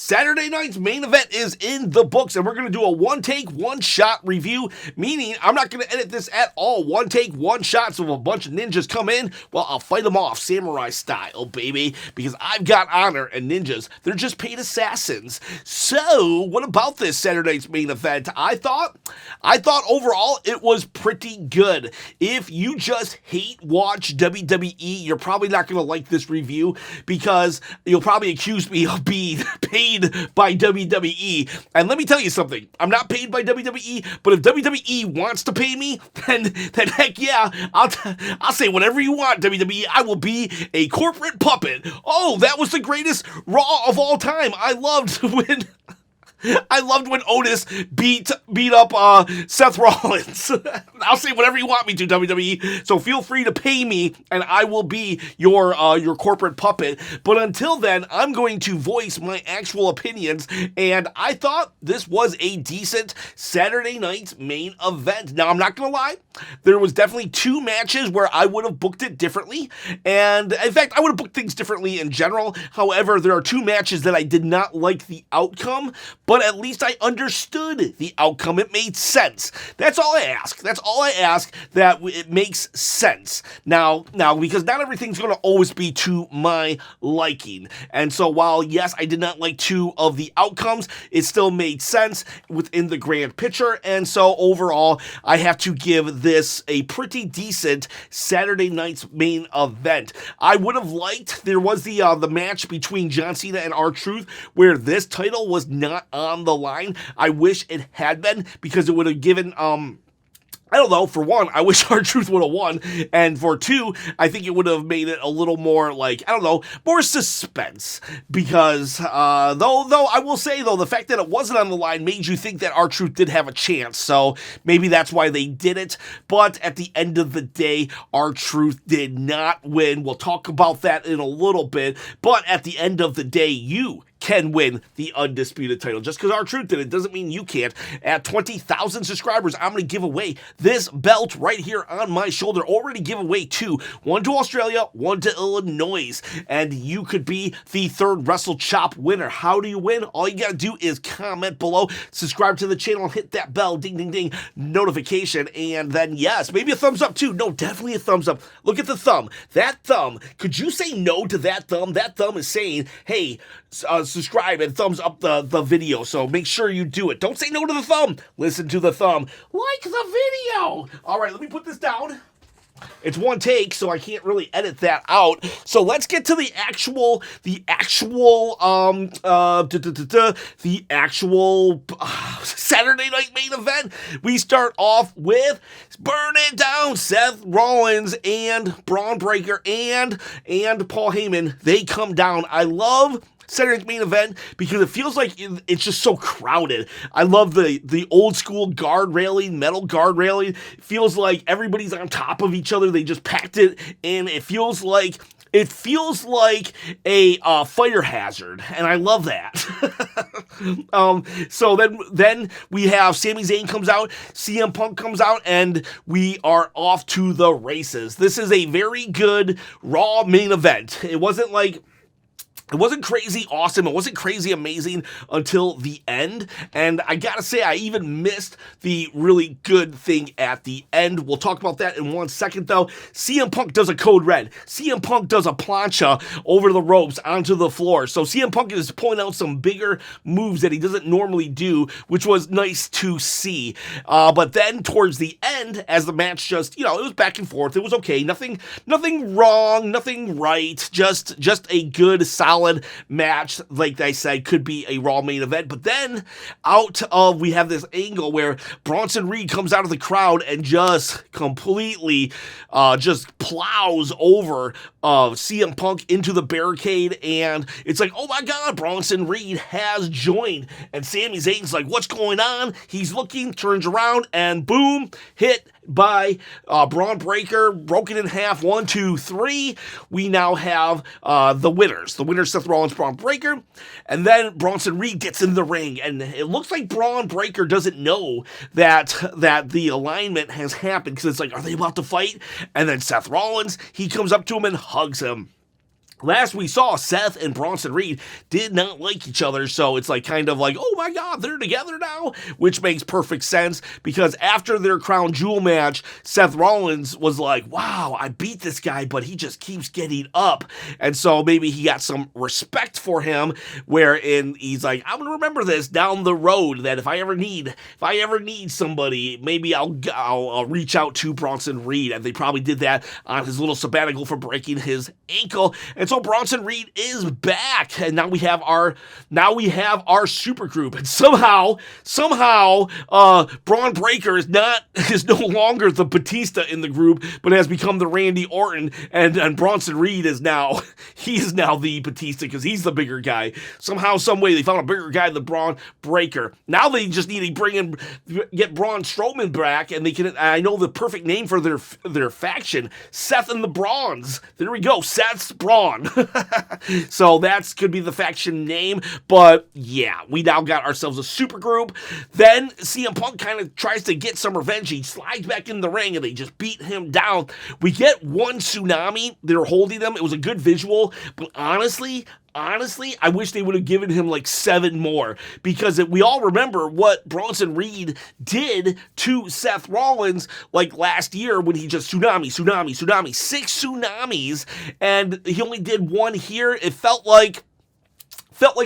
Saturday night's main event is in the books, and we're going to do a one-take, one-shot review, meaning I'm not going to edit this at all. One take, one shot, so if a bunch of ninjas come in, well, I'll fight them off samurai style, baby, because I've got honor, and ninjas, they're just paid assassins. So, what about this Saturday night's main event? I thought overall it was pretty good. If you just hate watch WWE, you're probably not going to like this review because you'll probably accuse me of being paid by WWE. And let me tell you something. I'm not paid by WWE, but if WWE wants to pay me, then heck yeah, I'll say whatever you want, WWE. I will be a corporate puppet. Oh, that was the greatest Raw of all time. I loved when Otis beat up Seth Rollins. I'll say whatever you want me to, WWE. So feel free to pay me, and I will be your corporate puppet. But until then, I'm going to voice my actual opinions. And I thought this was a decent Saturday night's main event. Now, I'm not gonna lie, there was definitely two matches where I would have booked it differently. And in fact, I would have booked things differently in general. However, there are two matches that I did not like the outcome, but at least I understood the outcome. It made sense. That's all I ask. That's all I ask, that it makes sense. Now, because not everything's going to always be to my liking. And so while, yes, I did not like two of the outcomes, it still made sense within the grand picture. And so overall, I have to give this a pretty decent Saturday night's main event. I would have liked, there was the match between John Cena and R-Truth where this title was not on the line. I wish it had been, because it would have given I don't know, for one, I wish R-Truth would have won, and for two, I think it would have made it a little more, like, I don't know, more suspense, because, though I will say, though, the fact that it wasn't on the line made you think that R-Truth did have a chance, so maybe that's why they did it, but at the end of the day, R-Truth did not win. We'll talk about that in a little bit, but at the end of the day, you can win the undisputed title. Just because R-Truth did it doesn't mean you can't. At 20,000 subscribers, I'm going to give away this belt right here on my shoulder. Already give away two. One to Australia, one to Illinois. And you could be the third Wrestlechop winner. How do you win? All you got to do is comment below, subscribe to the channel, hit that bell, ding, ding, ding, notification. And then, yes, maybe a thumbs up too. No, definitely a thumbs up. Look at the thumb. That thumb, could you say no to that thumb? That thumb is saying, hey, subscribe and thumbs up the video, so make sure you do it. Don't say no to the thumb. Listen to the thumb. Like the video. All right, let me put this down. It's one take, so I can't really edit that out. So let's get to the actual Saturday night main event. We start off with Burn It Down. Seth Rollins and Braun Breaker and Paul Heyman, they come down. I love Saturday night's main event because it feels like it's just so crowded. I love the old school guard railing, metal guard railing. It feels like everybody's on top of each other. They just packed it in. It feels like a fire hazard, and I love that. So then we have Sami Zayn comes out, CM Punk comes out, and we are off to the races. This is a very good Raw main event. It wasn't crazy awesome. It wasn't crazy amazing until the end. And I gotta say, I even missed the really good thing at the end. We'll talk about that in 1 second, though. CM Punk does a code red. CM Punk does a plancha over the ropes onto the floor. So CM Punk is pulling out some bigger moves that he doesn't normally do, which was nice to see. But then towards the end, as the match just, it was back and forth. It was okay. Nothing wrong, nothing right. Just a good, solid match, like I said, could be a Raw main event. But then we have this angle where Bronson Reed comes out of the crowd and just completely just plows over CM Punk into the barricade, and it's like, oh my god, Bronson Reed has joined, and Sami Zayn's like, what's going on? He's looking, turns around, and boom, hit by Braun Breaker, broken in half, 1, 2, 3. We now have the winners. The winners, Seth Rollins, Braun Breaker, and then Bronson Reed gets in the ring, and it looks like Braun Breaker doesn't know that the alignment has happened, because it's like, are they about to fight? And then Seth Rollins, he comes up to him and hugs him. last we saw, Seth and Bronson Reed did not like each other, so it's like kind of like, oh my god, they're together now, which makes perfect sense, because after their crown jewel match, Seth Rollins was like, wow, I beat this guy, but he just keeps getting up, and so maybe he got some respect for him, wherein he's like, I'm gonna remember this down the road, that if I ever need somebody, maybe I'll reach out to Bronson Reed, and they probably did that on his little sabbatical for breaking his ankle. And so Bronson Reed is back, and now we have our super group, and somehow Braun Breaker is no longer the Batista in the group, but has become the Randy Orton, and Bronson Reed is now the Batista because he's the bigger guy. Somehow, some way they found a bigger guy than Braun Breaker. Now they just need to get Braun Strowman back, and they can. I know the perfect name for their faction, Seth and the Brawns. There we go, Seth's Braun. So that could be the faction name, but yeah, we now got ourselves a super group. Then CM Punk kind of tries to get some revenge. He slides back in the ring and they just beat him down. We get one tsunami. They're holding them. It was a good visual, but honestly, I wish they would have given him like 7 more, because we all remember what Bronson Reed did to Seth Rollins like last year when he just tsunami, 6 tsunamis, and he only did 1 here. It felt like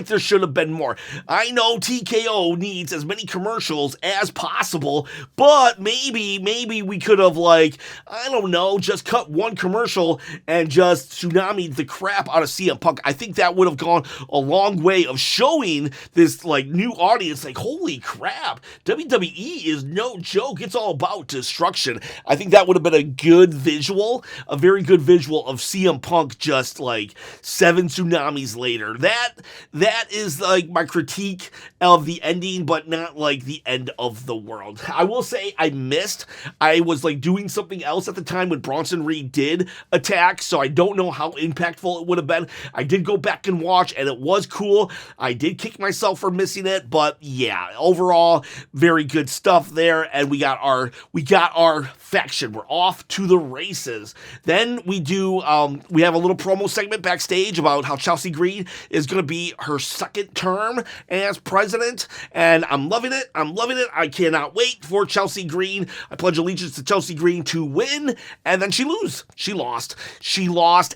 there should have been more. I know TKO needs as many commercials as possible, but maybe we could have, like, I don't know, just cut 1 commercial and just tsunamied the crap out of CM Punk. I think that would have gone a long way of showing this, like, new audience, like, holy crap, WWE is no joke. It's all about destruction. I think that would have been a very good visual of CM Punk just, like, 7 tsunamis later. That is like my critique of the ending, but not like the end of the world. I will say I was like doing something else at the time when Bronson Reed did attack, so I don't know how impactful it would have been. I did go back and watch, and it was cool. I did kick myself for missing it, but yeah, overall, very good stuff there, and we got our faction. We're off to the races. Then we have a little promo segment backstage about how Chelsea Green is going to be her second term as president, and I'm loving it. I cannot wait for Chelsea Green. I pledge allegiance to Chelsea Green to win, and then she lost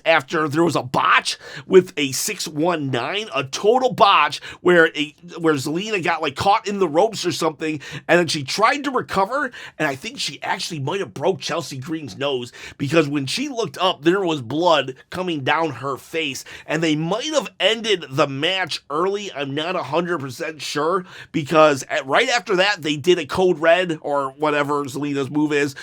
after there was a botch with a 619, a total botch where Zelina got like caught in the ropes or something, and then she tried to recover, and I think she actually might have broke Chelsea Green's nose, because when she looked up, there was blood coming down her face, and they might have ended the match early. I'm not 100% sure, because right after that, they did a code red or whatever Zelina's move is.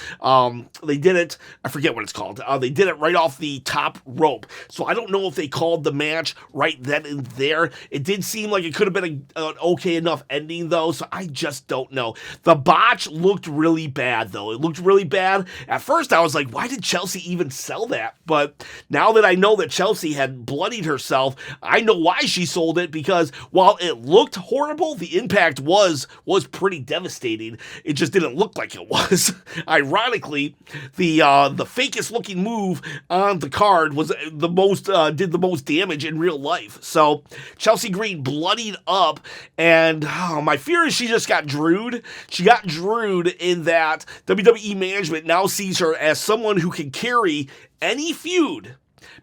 They did it, I forget what it's called. They did it right off the top rope. So I don't know if they called the match right then and there. It did seem like it could have been an okay enough ending though, so I just don't know. The botch looked really bad though. It looked really bad. At first I was like, why did Chelsea even sell that? But now that I know that Chelsea had bloodied herself, I know why she sold it, because while it looked horrible, the impact was pretty devastating. It just didn't look like it was. Ironically, the fakest looking move on the card was did the most damage in real life. So Chelsea Green bloodied up, and my fear is she just got drewed. She got drewed in that WWE management now sees her as someone who can carry any feud,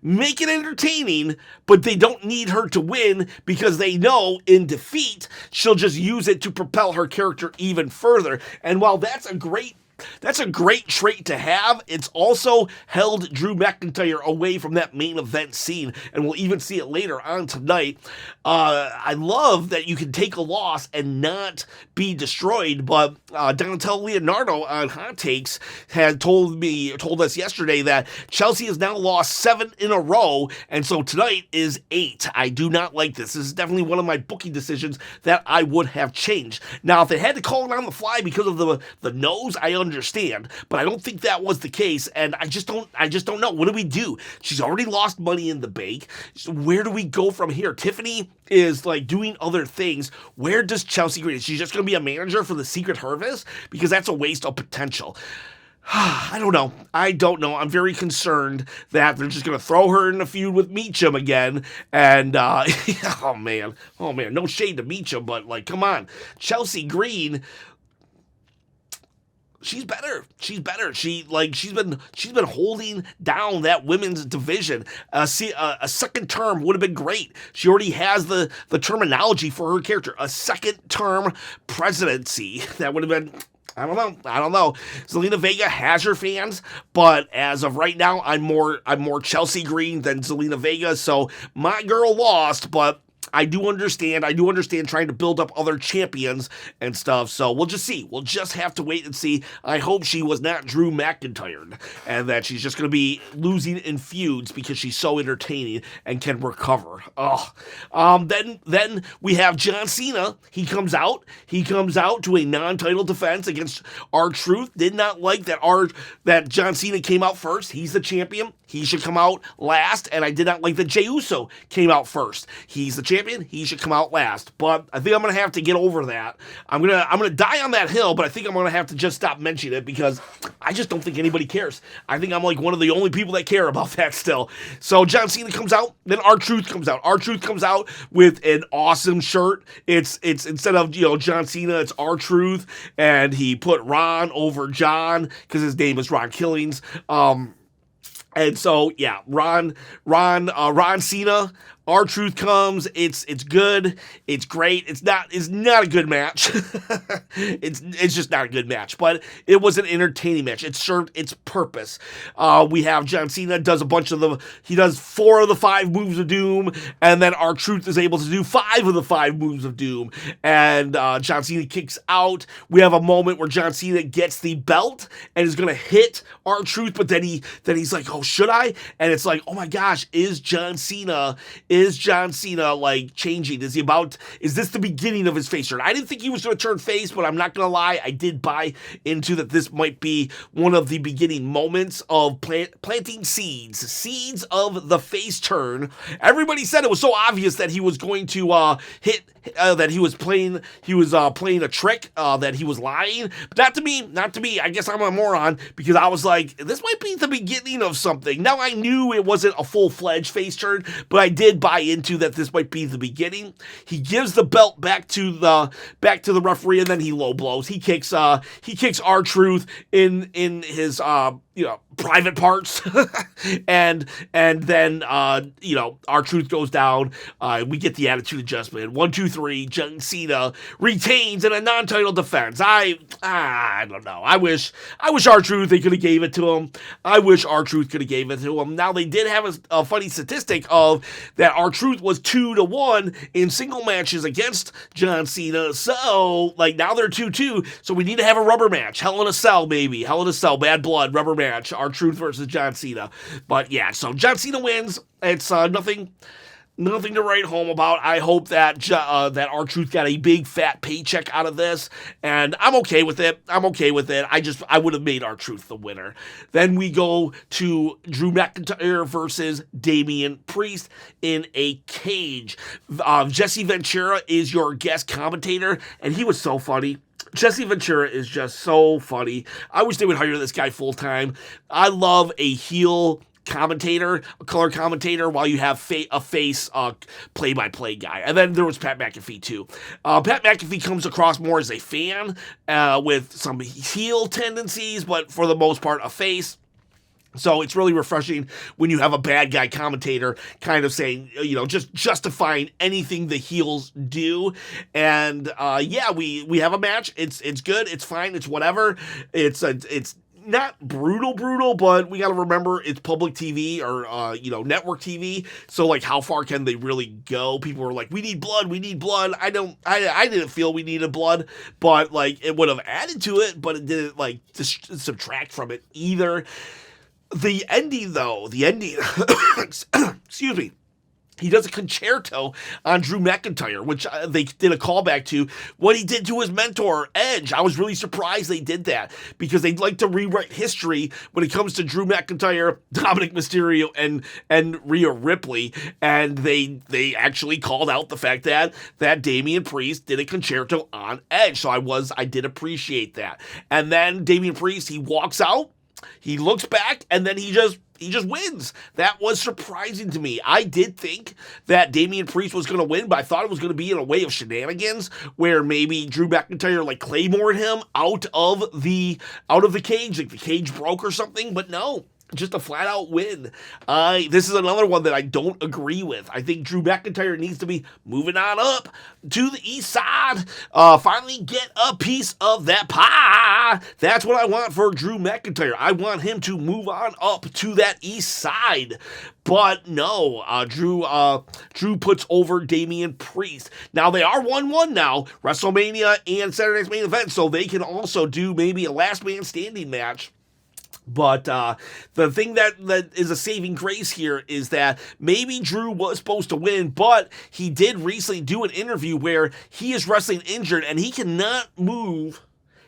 make it entertaining, but they don't need her to win, because they know in defeat she'll just use it to propel her character even further. And while that's a great trait to have, it's also held Drew McIntyre away from that main event scene, and we'll even see it later on tonight. I love that you can take a loss and not be destroyed, but Donatello Leonardo on Hot Takes had told us yesterday that Chelsea has now lost 7 in a row, and so tonight is 8. I do not like this. This is definitely one of my booking decisions that I would have changed. Now, if they had to call it on the fly because of the nose, I understand, but I don't think that was the case, and I just don't know. What do we do? She's already lost Money in the Bank. So where do we go from here? Tiffany is like doing other things. Where does Chelsea Green? Is she just going to be a manager for the Secret Harvest? Because that's a waste of potential. I don't know. I'm very concerned that they're just going to throw her in a feud with Meacham again. And, oh man. No shade to Meacham, but like, come on. Chelsea Green, she's better. She's been holding down that women's division. A second term would have been great. She already has the terminology for her character. A second term presidency. That would have been, I don't know. Zelina Vega has her fans, but as of right now, I'm more Chelsea Green than Zelina Vega. So my girl lost, but I do understand trying to build up other champions and stuff. So we'll just see. We'll just have to wait and see. I hope she was not Drew McIntyre and that she's just going to be losing in feuds because she's so entertaining and can recover. Then we have John Cena. He comes out to a non-title defense against R-Truth. Did not like that John Cena came out first. He's the champion. He should come out last. And I did not like that Jey Uso came out first. He's the champion. He should come out last. But I think I'm gonna have to get over that. I'm gonna die on that hill, but I think I'm gonna have to just stop mentioning it because I just don't think anybody cares. I think I'm like one of the only people that care about that still. So John Cena comes out, then R-Truth comes out. R-Truth comes out with an awesome shirt. It's instead of John Cena, it's R-Truth, and he put Ron over John because his name is Ron Killings. And so yeah, Ron Cena. R-Truth comes. It's good. It's great. It's not a good match. it's just not a good match. But it was an entertaining match. It served its purpose. We have John Cena does he does 4 of the 5 moves of doom, and then R-Truth is able to do 5 of the 5 moves of doom. And John Cena kicks out. We have a moment where John Cena gets the belt and is gonna hit R-Truth, but then he's like, oh, should I? And it's like, oh my gosh, is John Cena like changing? Is this the beginning of his face turn? I didn't think he was going to turn face, but I'm not going to lie. I did buy into that this might be one of the beginning moments of planting seeds of the face turn. Everybody said it was so obvious that he was going to hit, that he was playing a trick, that he was lying. But not to me. I guess I'm a moron because I was like, this might be the beginning of something. Now I knew it wasn't a full-fledged face turn, but I did buy into that this might be the beginning. He gives the belt back to the referee, and then he low blows. He kicks R-Truth in his private parts, and then R-Truth goes down. We get the attitude adjustment. 1, 2, 3. John Cena retains in a non-title defense. I don't know. I wish R-Truth they could have gave it to him. I wish R-Truth could have gave it to him. Now they did have a funny statistic of that R-Truth was 2-1 in single matches against John Cena. So like now they're 2-2. So we need to have a rubber match. Hell in a Cell, maybe. Hell in a Cell, Bad Blood, rubber match. R-Truth versus John Cena. But yeah, so John Cena wins. It's nothing to write home about. I hope that R-Truth got a big fat paycheck out of this, and I'm okay with it. I would have made R-Truth the winner. Then we go to Drew McIntyre versus Damian Priest in a cage. Jesse Ventura is your guest commentator, and he was so funny. Jesse Ventura is just so funny. I wish they would hire this guy full time. I love a heel commentator, a color commentator, while you have a face play-by-play guy. And then there was Pat McAfee too. Pat McAfee comes across more as a fan with some heel tendencies, but for the most part a face. So it's really refreshing when you have a bad guy commentator kind of saying, just justifying anything the heels do. And we have a match. It's good. It's fine. It's whatever. It's not brutal, but we got to remember it's public TV or network TV. So like, how far can they really go? People were like, we need blood. I didn't feel we needed blood, but like it would have added to it, but it didn't like subtract from it either. The ending, excuse me. he does a concerto on Drew McIntyre, which they did a callback to what he did to his mentor, Edge. I was really surprised they did that because they'd like to rewrite history when it comes to Drew McIntyre, Dominic Mysterio, and Rhea Ripley. And they actually called out the fact that Damian Priest did a concerto on Edge. So I did appreciate that. And then Damian Priest, he walks out, he looks back, and then he just wins. That was surprising to me. I did think that Damian Priest was going to win, but I thought it was going to be in a way of shenanigans where maybe Drew McIntyre like Claymore'd him out of the cage, like the cage broke or something, but no. Just a flat-out win. This is another one that I don't agree with. I think Drew McIntyre needs to be moving on up to the east side. Finally get a piece of that pie. That's what I want for Drew McIntyre. I want him to move on up to that east side. But no, Drew puts over Damian Priest. Now, they are 1-1 now, WrestleMania and Saturday Night's Main Event, so they can also do maybe a last man standing match. But the thing that is a saving grace here is that maybe Drew was supposed to win, but he did recently do an interview where he is wrestling injured and he cannot move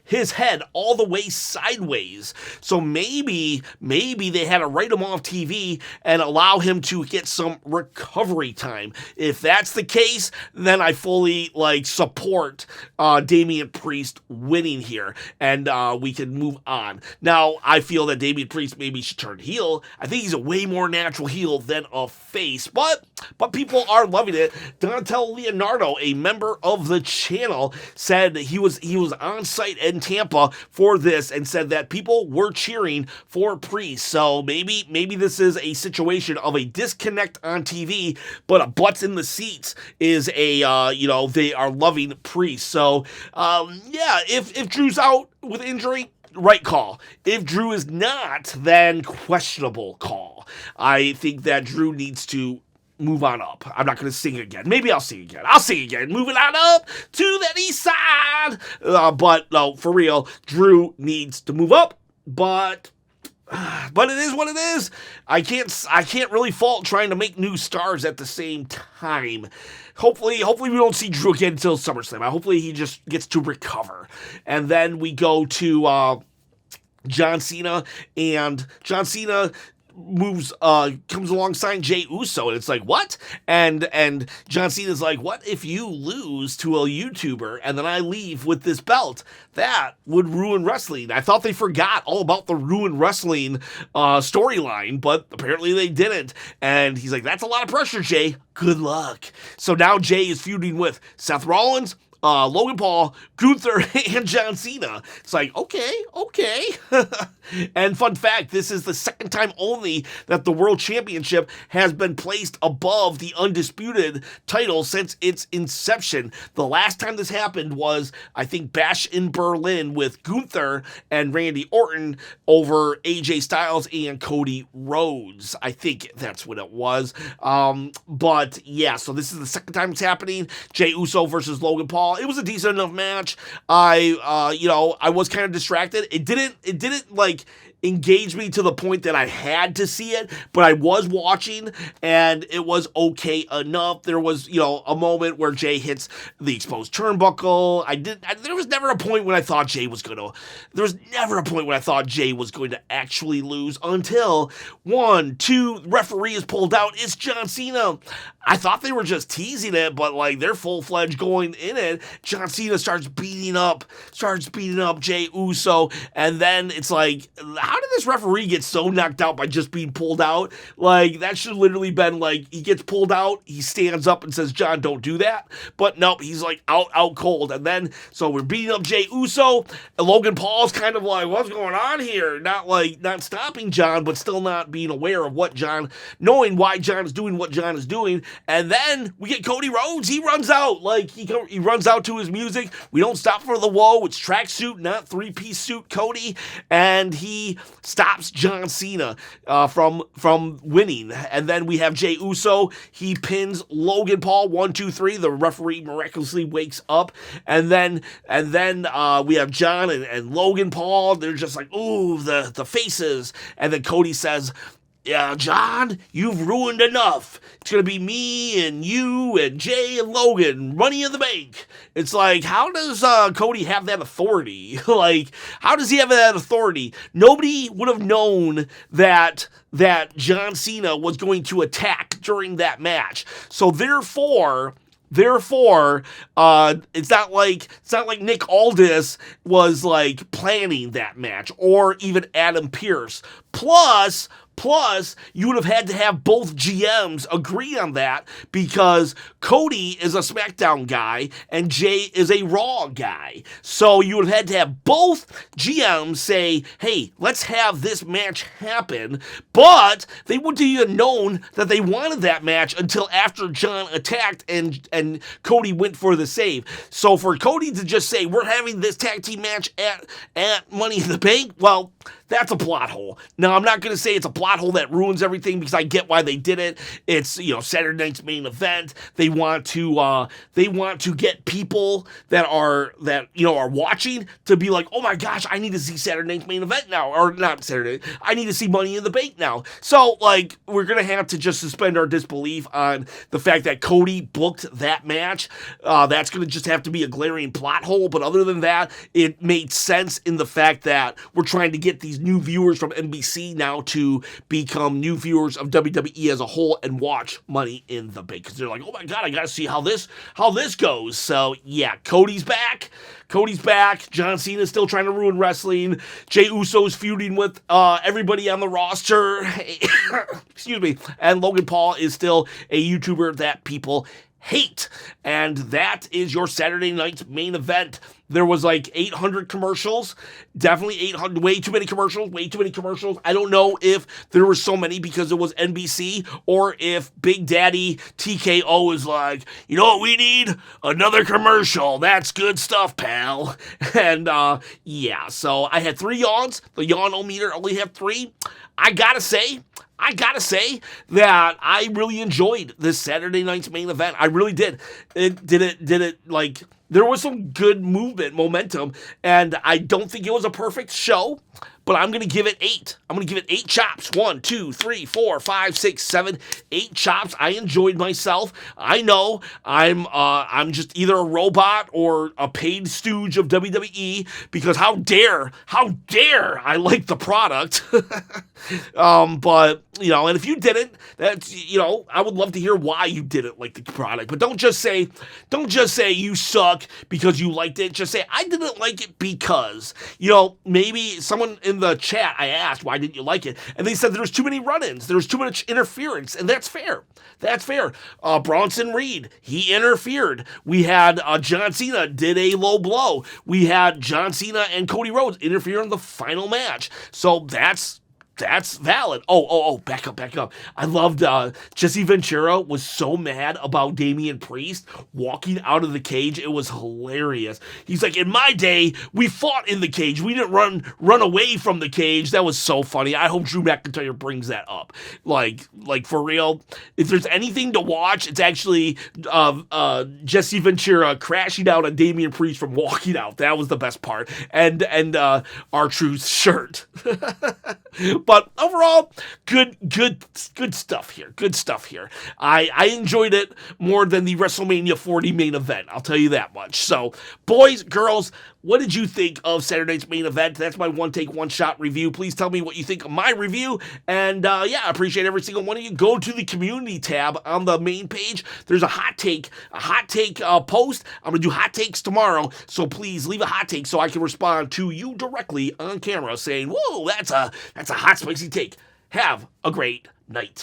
his head all the way sideways. So maybe they had to write him off TV and allow him to get some recovery time. If that's the case, then I fully support Damian Priest winning here, and we can move on. Now, I feel that Damian Priest maybe should turn heel. I think he's a way more natural heel than a face, but people are loving it. Dontel Leonardo, a member of the channel, said he was on site in Tampa for this and said that people were cheering for Priest. So maybe this is a situation of a disconnect on TV, but a butts in the seats is a they are loving Priest. So if Drew's out with injury, right call. If Drew is not, then questionable call. I think that Drew needs to move on up. I'm not going to sing again. Maybe I'll sing again. I'll sing again. Moving on up to that east side. But no, for real, Drew needs to move up. But it is what it is. I can't really fault trying to make new stars at the same time. Hopefully we don't see Drew again until SummerSlam. Hopefully he just gets to recover. And then we go to John Cena, and John Cena comes alongside Jey Uso, and it's like, what? And John Cena's like, what if you lose to a YouTuber and then I leave with this belt? That would ruin wrestling. I thought they forgot all about the ruin wrestling storyline, but apparently they didn't. And he's like, that's a lot of pressure, Jey. Good luck. So now Jey is feuding with Seth Rollins, Logan Paul, Gunther, and John Cena. It's like, okay. And fun fact, this is the second time only that the World Championship has been placed above the Undisputed title since its inception. The last time this happened was, I think, Bash in Berlin with Gunther and Randy Orton over AJ Styles and Cody Rhodes. I think that's what it was. But yeah, so this is the second time it's happening. Jey Uso versus Logan Paul. It was a decent enough match. I was kind of distracted. It didn't engage me to the point that I had to see it, but I was watching and it was okay enough. There was, a moment where Jey hits the exposed turnbuckle. There was never a point when I thought Jey was going to actually lose until referee is pulled out. It's John Cena. I thought they were just teasing it, but they're full-fledged going in it. John Cena starts beating up Jey Uso, and then it's like, how did this referee get so knocked out by just being pulled out? That should have literally been he gets pulled out, he stands up and says, John, don't do that. But nope, he's out cold. And then, so we're beating up Jey Uso, and Logan Paul's kind of what's going on here? Not stopping John, but still not being aware of knowing why John is doing what John is doing. And then we get Cody Rhodes. He runs out. He runs out to his music. We don't stop for the whoa. It's tracksuit, not three-piece suit Cody. And he stops John Cena from winning. And then we have Jey Uso. He pins Logan Paul. 1, 2, 3. The referee miraculously wakes up. And then we have John and Logan Paul. They're just ooh, the faces. And then Cody says, yeah, John, you've ruined enough. It's going to be me and you and Jay and Logan, Money in the Bank. It's like, how does Cody have that authority? Like, how does he have that authority? Nobody would have known that John Cena was going to attack during that match. So therefore, it's not like Nick Aldis was like planning that match, or even Adam Pearce. Plus, you would have had to have both GMs agree on that, because Cody is a Smackdown guy and Jey is a Raw guy. So you would have had to have both GMs say, hey, let's have this match happen. But they wouldn't have even known that they wanted that match until after John attacked and Cody went for the save. So for Cody to just say, we're having this tag team match at Money in the Bank, well, that's a plot hole. Now, I'm not going to say it's a plot hole that ruins everything, because I get why they did it. It's, Saturday night's main event. They want to get people that are watching to be like, oh my gosh, I need to see Saturday night's main event now, or not Saturday. I need to see Money in the Bank now. So, like, we're going to have to just suspend our disbelief on the fact that Cody booked that match. That's going to just have to be a glaring plot hole. But other than that, it made sense in the fact that we're trying to get these new viewers from NBC now to become new viewers of WWE as a whole and watch Money in the Bank, because they're like, oh my god, I gotta see how this goes. So yeah, Cody's back. John Cena's still trying to ruin wrestling. Jey Uso's feuding with everybody on the roster. Excuse me. And Logan Paul is still a YouTuber that people hate. And that is your Saturday night's main event. There was like 800 commercials. Definitely 800. Way too many commercials. I don't know if there were so many because it was NBC, or if Big Daddy TKO is like, you know what we need? Another commercial. That's good stuff, pal. And yeah, so I had 3 yawns. The yawn-o-meter only had 3. I gotta say that I really enjoyed this Saturday night's main event. I really did. There was some good momentum, and I don't think it was a perfect show, but I'm going to give it 8. I'm going to give it 8 chops. 1, 2, 3, 4, 5, 6, 7, 8 chops. I enjoyed myself. I know I'm just either a robot or a paid stooge of WWE, because how dare I like the product. But, and if you didn't, that's, I would love to hear why you didn't like the product. But don't just say you suck because you liked it. Just say, I didn't like it because, maybe someone in the chat, I asked, why didn't you like it? And they said there was too many run-ins. There was too much interference. And that's fair. Bronson Reed, he interfered. We had John Cena did a low blow. We had John Cena and Cody Rhodes interfere in the final match. So that's valid. Oh, back up. I loved Jesse Ventura was so mad about Damian Priest walking out of the cage. It was hilarious. He's like, in my day, we fought in the cage. We didn't run away from the cage. That was so funny. I hope Drew McIntyre brings that up. Like for real. If there's anything to watch, it's actually Jesse Ventura crashing out on Damian Priest from walking out. That was the best part. And R-Truth's shirt. But overall, good stuff here. I enjoyed it more than the WrestleMania 40 main event. I'll tell you that much. So, boys, girls, what did you think of Saturday night's main event? That's my one take, one shot review. Please tell me what you think of my review. And I appreciate every single one of you. Go to the community tab on the main page. There's a hot take post. I'm going to do hot takes tomorrow. So please leave a hot take so I can respond to you directly on camera saying, whoa, that's a hot spicy take. Have a great night.